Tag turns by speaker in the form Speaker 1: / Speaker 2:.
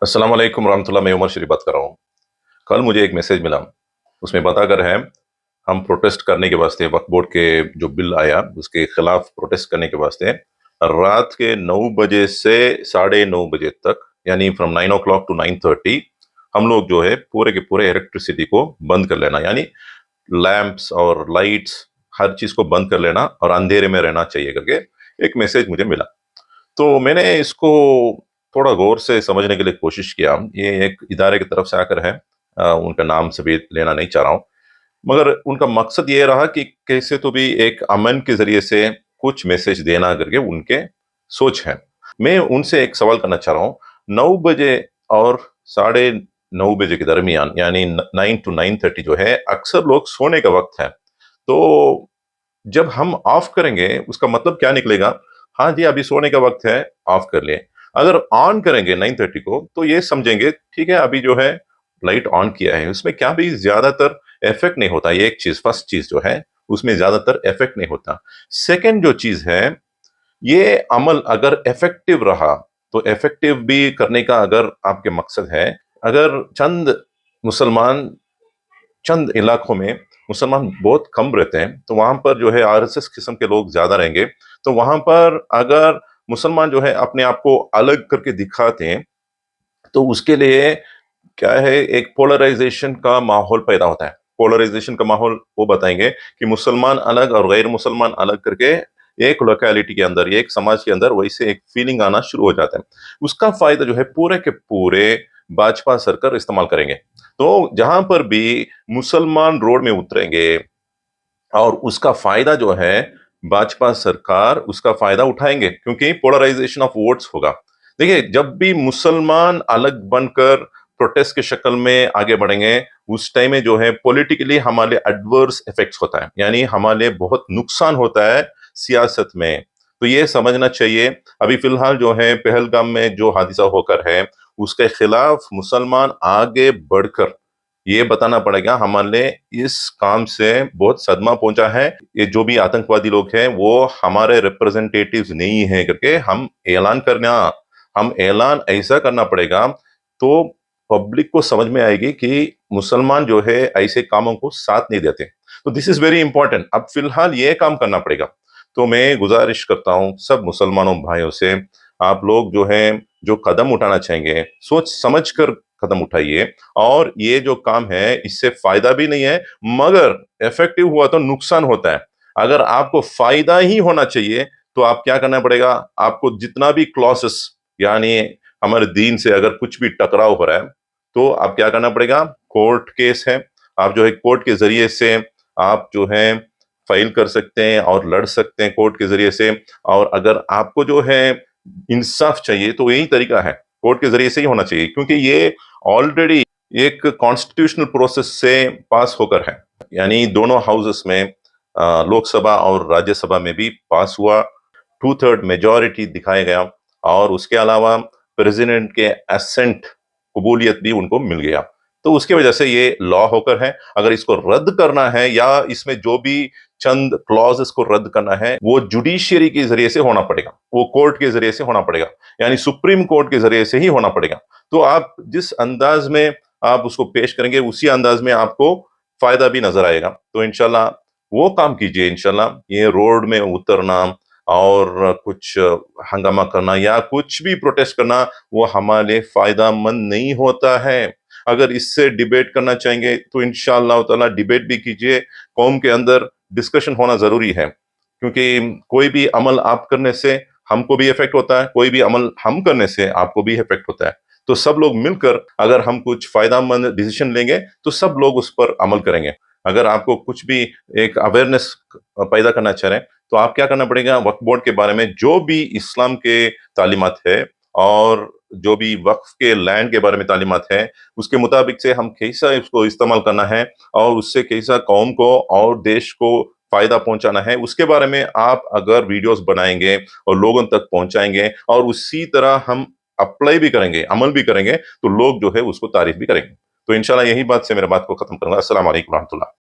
Speaker 1: अस्सलाम वालेकुम रहमतुल्लाह। मैं उमर शरीफ बात कर रहा हूँ। कल मुझे एक मैसेज मिला, उसमें बताकर है हम प्रोटेस्ट करने के वास्ते वक्फ बोर्ड के जो बिल आया उसके खिलाफ प्रोटेस्ट करने के वास्ते रात के 9 बजे से 9:30 बजे तक, यानी फ्रॉम 9 o'clock to 9:30 हम लोग जो है पूरे के पूरे इलेक्ट्रिसिटी को बंद कर लेना, यानी लैंप्स और लाइट्स हर चीज को बंद कर लेना और अंधेरे में रहना चाहिए करके एक मैसेज मुझे मिला। तो मैंने इसको थोड़ा गौर से समझने के लिए कोशिश किया। ये एक इदारे की तरफ से आकर है, उनका नाम सभी लेना नहीं चाह रहा हूँ, मगर उनका मकसद ये रहा कि कैसे तो भी एक अमन के जरिए से कुछ मैसेज देना करके उनके सोच है। मैं उनसे एक सवाल करना चाह रहा हूँ। 9 बजे और 9:30 के दरमियान, यानी 9 to 9:30 जो है, अक्सर लोग सोने का वक्त है। तो जब हम ऑफ करेंगे उसका मतलब क्या निकलेगा? हाँ जी, अभी सोने का वक्त है, ऑफ कर लिए। अगर ऑन करेंगे 9:30 को तो ये समझेंगे ठीक है, अभी जो है लाइट ऑन किया है, उसमें क्या भी ज्यादातर इफेक्ट नहीं होता। ये एक चीज, फर्स्ट चीज जो है उसमें ज्यादातर इफेक्ट नहीं होता। सेकंड जो चीज है, ये अमल अगर इफेक्टिव रहा तो इफेक्टिव भी करने का अगर आपके मकसद है, अगर मुसलमान चंद इलाकों में मुसलमान बहुत कम रहते हैं तो वहां पर जो है आरएसएस किस्म के लोग ज्यादा रहेंगे। तो वहां पर अगर मुसलमान जो है अपने आप को अलग करके दिखाते हैं तो उसके लिए क्या है, एक पोलराइजेशन का माहौल पैदा होता है। पोलराइजेशन का माहौल वो बताएंगे कि मुसलमान अलग और गैर मुसलमान अलग करके एक लोकेलिटी के अंदर, एक समाज के अंदर वैसे एक फीलिंग आना शुरू हो जाता है। उसका फायदा जो है पूरे के पूरे भाजपा सरकार इस्तेमाल करेंगे। तो जहां पर भी मुसलमान रोड में उतरेंगे और उसका फायदा जो है भाजपा सरकार उसका फायदा उठाएंगे, क्योंकि पोलराइजेशन ऑफ वोट्स होगा। देखिए, जब भी मुसलमान अलग बनकर प्रोटेस्ट के शक्ल में आगे बढ़ेंगे उस टाइम में जो है पॉलिटिकली हमारे एडवर्स इफेक्ट्स होता है, यानी हमारे बहुत नुकसान होता है सियासत में। तो ये समझना चाहिए। अभी फिलहाल जो है पहलगाम में जो हादसा होकर है उसके खिलाफ मुसलमान आगे बढ़कर ये बताना पड़ेगा हमारे इस काम से बहुत सदमा पहुंचा है। ये जो भी आतंकवादी लोग हैं वो हमारे रिप्रेजेंटेटिव्स नहीं है करके हम ऐलान ऐसा करना पड़ेगा तो पब्लिक को समझ में आएगी कि मुसलमान जो है ऐसे कामों को साथ नहीं देते। तो दिस इज वेरी इंपॉर्टेंट। अब फिलहाल ये काम करना पड़ेगा। तो मैं गुजारिश करता हूं सब मुसलमानों भाइयों से, आप लोग जो है जो कदम उठाना चाहेंगे सोच समझ कर कदम उठाइए। और ये जो काम है इससे फायदा भी नहीं है, मगर इफेक्टिव हुआ तो नुकसान होता है। अगर आपको फायदा ही होना चाहिए तो आप क्या करना पड़ेगा, आपको जितना भी क्लॉसेस, यानी हमारे दीन से अगर कुछ भी टकराव हो रहा है तो आप क्या करना पड़ेगा, कोर्ट केस है, आप जो है कोर्ट के जरिए से आप जो है फाइल कर सकते हैं और लड़ सकते हैं कोर्ट के जरिए से। और अगर आपको जो है इंसाफ चाहिए तो यही तरीका है, कोर्ट के जरिए से ही होना चाहिए, क्योंकि ये ऑलरेडी एक कॉन्स्टिट्यूशनल प्रोसेस से पास होकर है, यानी दोनों हाउसेस में, लोकसभा और राज्यसभा में भी पास हुआ, 2/3 मेजॉरिटी दिखाया गया। और उसके अलावा प्रेसिडेंट के एसेंट, कबूलियत भी उनको मिल गया। तो उसकी वजह से ये लॉ होकर है। अगर इसको रद्द करना है या इसमें जो भी चंद क्लॉजेस को रद्द करना है वो जुडिशियरी के जरिए से होना पड़ेगा, वो कोर्ट के जरिए से होना पड़ेगा, यानी सुप्रीम कोर्ट के जरिए से ही होना पड़ेगा। तो आप जिस अंदाज में आप उसको पेश करेंगे उसी अंदाज में आपको फायदा भी नजर आएगा। तो इंशाल्लाह वो काम कीजिए। इंशाल्लाह ये रोड में उतरना और कुछ हंगामा करना या कुछ भी प्रोटेस्ट करना वो हमारे फायदा मंद नहीं होता है। अगर इससे डिबेट करना चाहेंगे तो इंशाअल्लाह ताला डिबेट भी कीजिए। कौम के अंदर डिस्कशन होना जरूरी है, क्योंकि कोई भी अमल आप करने से हमको भी इफेक्ट होता है, कोई भी अमल हम करने से आपको भी इफेक्ट होता है। तो सब लोग मिलकर अगर हम कुछ फायदा मंद डिसीजन लेंगे तो सब लोग उस पर अमल करेंगे। अगर आपको कुछ भी एक अवेयरनेस पैदा करना चाह रहे हैं तो आप क्या करना पड़ेगा, वक्फ बोर्ड के बारे में जो भी इस्लाम के तालीमात है और जो भी वक्फ के लैंड के बारे में तालीमात है उसके मुताबिक से हम कैसा इसको इस्तेमाल करना है और उससे कैसा कौम को और देश को फायदा पहुंचाना है, उसके बारे में आप अगर वीडियोस बनाएंगे और लोगों तक पहुंचाएंगे और उसी तरह हम अप्लाई भी करेंगे, अमल भी करेंगे, तो लोग जो है उसको तारीफ भी करेंगे। तो इंशाल्लाह यही बात से मेरे बात को खत्म करूंगा। अस्सलाम वालेकुम रहमतुल्लाह।